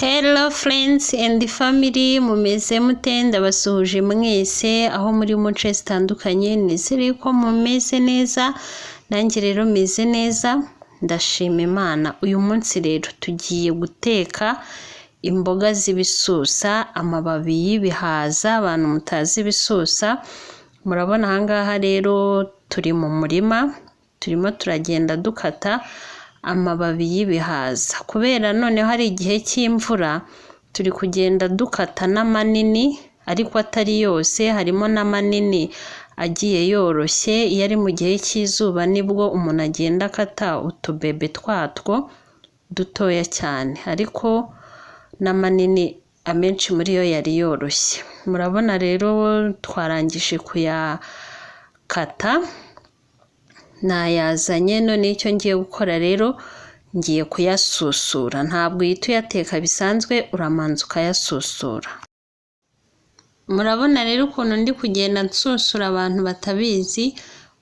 Hello friends and family, mumeze mute? Ndabasuhuje mwese aho muri mu nce zitandukanye, nizere ko mumeze neza. Nanjye rero meze neza, ndashima Imana. Uyu munsi rero tugiye guteka imboga z'ibisusa, amababi y'ibihaza. Abantu mutazi ibisusa, murabona ahangaha rero turi mu murima, turimo turagenda dukata amababi y'ibihaza. Kubera none hari igihe cy'imvura, turi kugenda dukata n'amanini, ariko atari yose, harimo n'amanini agiye yoroshye. Iyo ari mu gihe cy'izuba nibwo umuntu agenda akata utubebe twatwo dutoya cyane, ariko n'amanini amenshi muri yo yari yoroshye. Murabona rero twarangije kuyakata, nayazanye. None icyo ngiye gukora rero, ngiye kuyasusura. Ntabwo uhita uyateka bisanzwe, uramanza ukayasusura. Murabona rero ukuntu ndi kugenda nsusura. Abantu batabizi,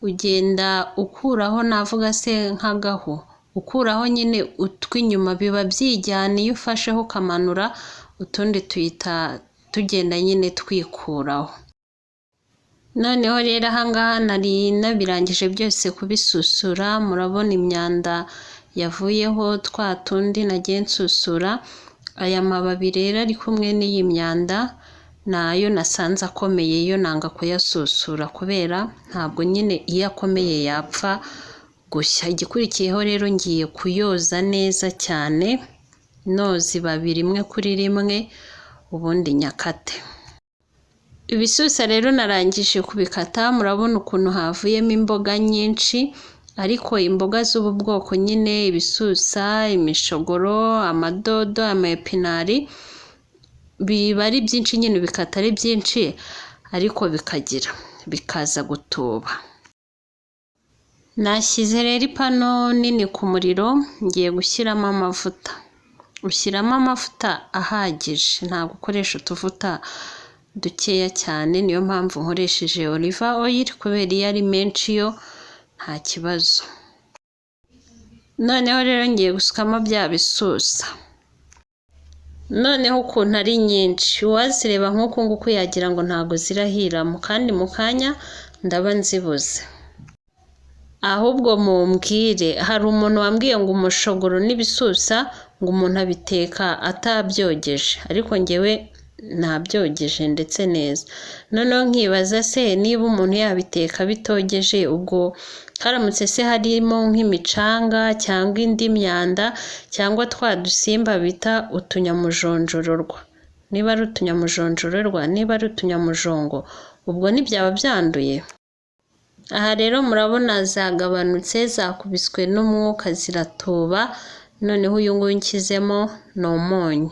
ugenda ukuraho, navuga se nk'agahu, ukuraho nyine utw'inyuma, biba byijyana. Iyo ufasheho ukamanura, utundi tuhita tugenda nyine twikuraho. Noneho rero ahangaha nari nabirangije byose kubisusura. Murabona imyanda yavuyeho, twa tundi nagiye nsusura. Aya mababi rero ari kumwe n'iyi myanda nayo nasanze akomeye, yo nanga kuyasusura kubera ntabwo nyine iyo akomeye yapfa gushya. Igikurikiyeho rero ngiye kuyoza neza cyane, noza ibabi rimwe kuri rimwe, ubundi nyakate. Ibisusa rero narangije kubikata. Murabona ukuntu havuyemo imboga nyinshi, ariko imboga z'ubu bwoko nyine, ibisusa, imishogoro, amadodo, amaepinari, biba ari byinshi nyine, bikata ari byinshi, ariko bikaza gutuba. Nashyize rero ipano nini ku muriro, ngiye gushyiramo amavuta. Ushyiramo amavuta ahagije, ntabwo ukoresha utuvuta dukeya cyane. Niyo mpamvu nkoresheje olive oil, kubera iyo ari menshi yo nta kibazo. Noneho rero ngiye gusukamo bya bisusa. Noneho ukuntu ari nyinshi, wazireba nk'uku nguku yagira ngo ntago zirahiramo, kandi mu kanya ndaba nzibuze. Ahubwo mumbwire, hari umuntu wambwiye ngo umushogoro n'ibisusa ngo umuntu abiteka atabyogeje, ariko ngewe nabyogeje ndetse neza. Noneho nkibaza se, niba umuntu yabiteka bitogeje, ubwo haramutse se harimo nk'imicanga cyangwa indi myanda, cyangwa twa dusimba bita utunyamujonjororwa, niba ari utunyamujonjororwa, niba ari utunyamujongo, ubwo ntibyaba byanduye. Aha rero murabona zagabanutse, zakubiswe n'umwuka, ziratuba. Noneho uyu nguyu nshyizemo ni umunyu.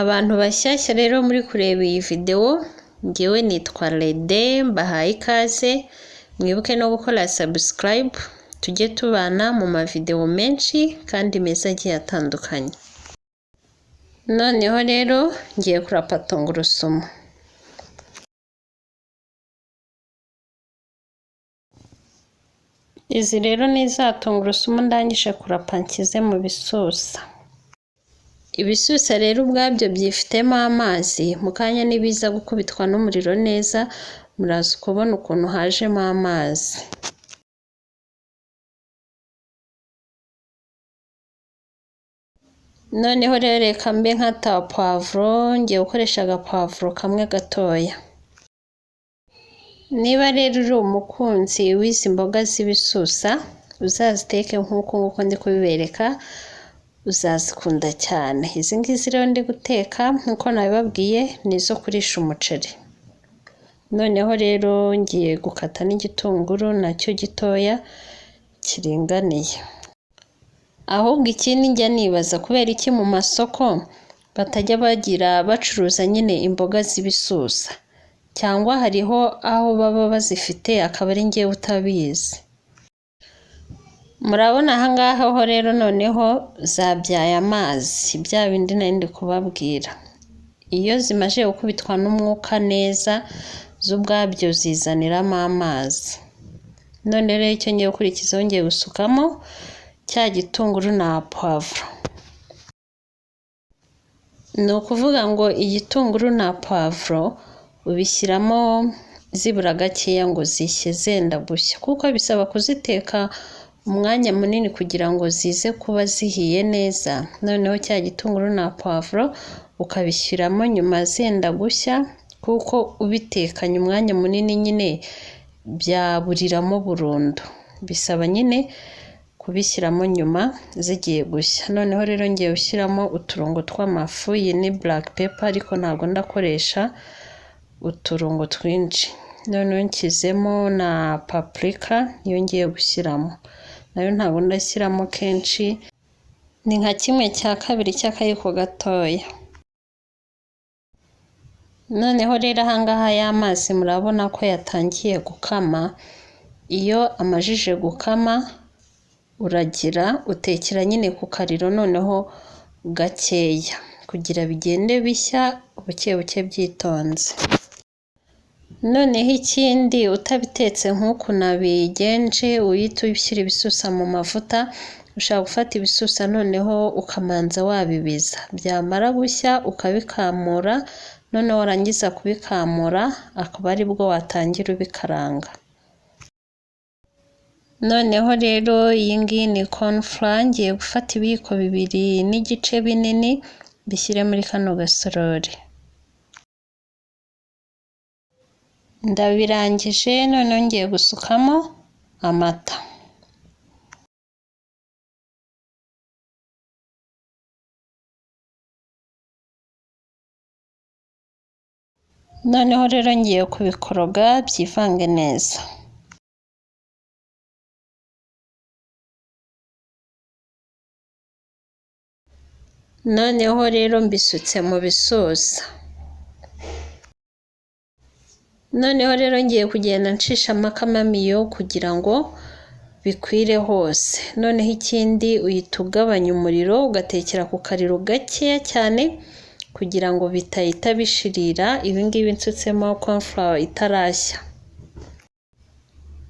Abantu bashyashya rero muri kureba iyi video, ngewe nitwa Lede, mbahaye ikaze. Mwibuke no gukora subscribe, tujye tubana mu mavideo menshi kandi meza agiye atandukanye. Noneho rero ngiye kurapa tungurusumu. Izi rero ni za tungurusumu ndangije kurapa, nshyize mu bisusa. Ibisusa rero ubwabyo byifitemo amazi, mu kanya nibiza gukubitwa n'umuriro neza, muraza kubona ukuntu hajemo amazi. Noneho rero reka mbe nkata poivro, ngiye gukoresha agapavuro kamwe gatoya. Niba rero uri umukunzi w'izi mboga z'ibisusa, uzaziteke nk'uko nguko ndi kubibereka, uzazikunda cyane. Izi ngizi rero ndi guteka nk'uko nabibabwiye, ni izo kurisha umuceri. Noneho rero ngiye gukata n'igitunguru nacyo gitoya kiringaniye. Ahubwo ikindi njya nibaza, kubera iki mu masoko batajya bacuruza nyine imboga z'ibisusa, cyangwa hariho aho baba bazifite akaba ari ngewe utabizi. Murabona ahangaha ho rero noneho zabyaye amazi, bya bindi nari ndi kubabwira. Iyo zimaze gukubitwa n'umwuka neza, zo ubwabyo zizaniramo amazi. None rero icyo ngiye gukurikizaho, ngiye gusukamo cya gitunguru na poivro. ni ukuvuga ngo igitunguru na pavuro ubishyiramo zibura gakeya ngo zishye zenda gushya, kuko bisaba kuziteka umwanya munini kugira ngo zize kuba zihiye neza. Noneho cya gitunguru na pavuro ukabishyiramo nyuma zenda gushya, kuko ubitekanye umwanya munini nyine byaburiramo burundu, bisaba nyine kubishyiramo nyuma zigiye gushya. Noneho rero ngiye gushyiramo uturungo tw'amafu, iyi ni black pepper ariko ntabwo ndakoresha uturungo twinshi. Noneho nshyizemo na paprika niyo ngiye gushyiramo, nayo ntabwo ndashyiramo kenshi, ni nka 1/2 cy'akayiko gatoya. Noneho rero ahangaha y'amazi murabona ko yatangiye gukama. Iyo amajije gukama uragira utekera nyine ku kariro noneho gakeya kugira bigende bishya buke buke byitonze. Noneho ikindi utabitetse nk'uku nabigenje, uhita ubishyira ibisusa mu mavuta. Ushaka gufata ibisusa noneho ukamanza wabibiza, byamara gushya ukabikamura, noneho warangiza kubikamura akaba ari bwo watangira ubikaranga. Noneho rero iyi ngiyi ni corn flour, ngiye gufata ibiyiko 2 n'igice binini bishyire muri kano gasorori. Ndabirangije, noneho ngiye gusukamo amata. Noneho rero ngiye kubikoroga byivange neza. Noneho rero mbisutse mu bisusa. Noneho rero ngiye kugenda nshishamo akamamiyo kugira ngo bikwire hose. Noneho ikindi uhita ugabanya umuriro ugatekera ku kariro gakeya cyane kugira ngo bitahita bishirira. Ibi ngibi nsutsemo corn flour itarashya.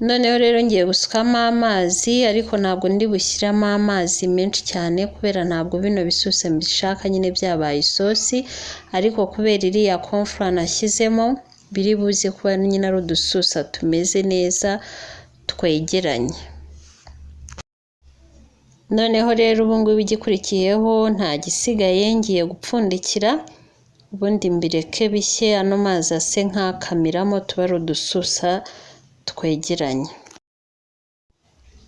Noneho rero ngiye gusukamo amazi, ariko ntabwo ndi bushyiramo amazi menshi cyane kubera ntabwo bino bisuse mbishaka nyine byabaye isosi, ariko kubera iriya corn flour nashyizemo biri buze kuba nyine ari udususa tumeze neza twegeranye. Noneho rero ubu ngubu igikurikiyeho nta gisigaye, ngiye gupfundikira ubundi mbireke bishye, ano mazi ase nk'akamiramo tuba ari udususa twegeranye.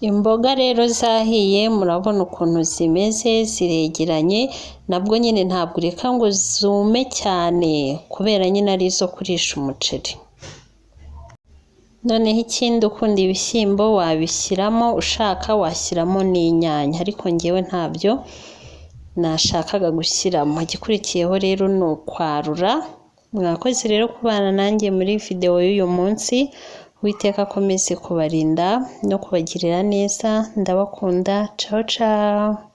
Imboga rero zahiye murabona ukuntu zimeze ziregeranye, nabwo nyine ntabwo ureka ngo zume cyane kubera nyine ari izo kurisha umuceri. Noneho ikindi ukunda ibishyimbo wabishyiramo, ushaka washyiramo n'inyanya, ariko ngewe ntabyo nashakaga gushyiramo. Igikurikiyeho rero ni ukwarura. Mwakoze rero kubana nanjye muri video y'uyu munsi. Uwiteka akomeze kubarinda no kubagirira neza. Ndabakunda. Ciao ciao.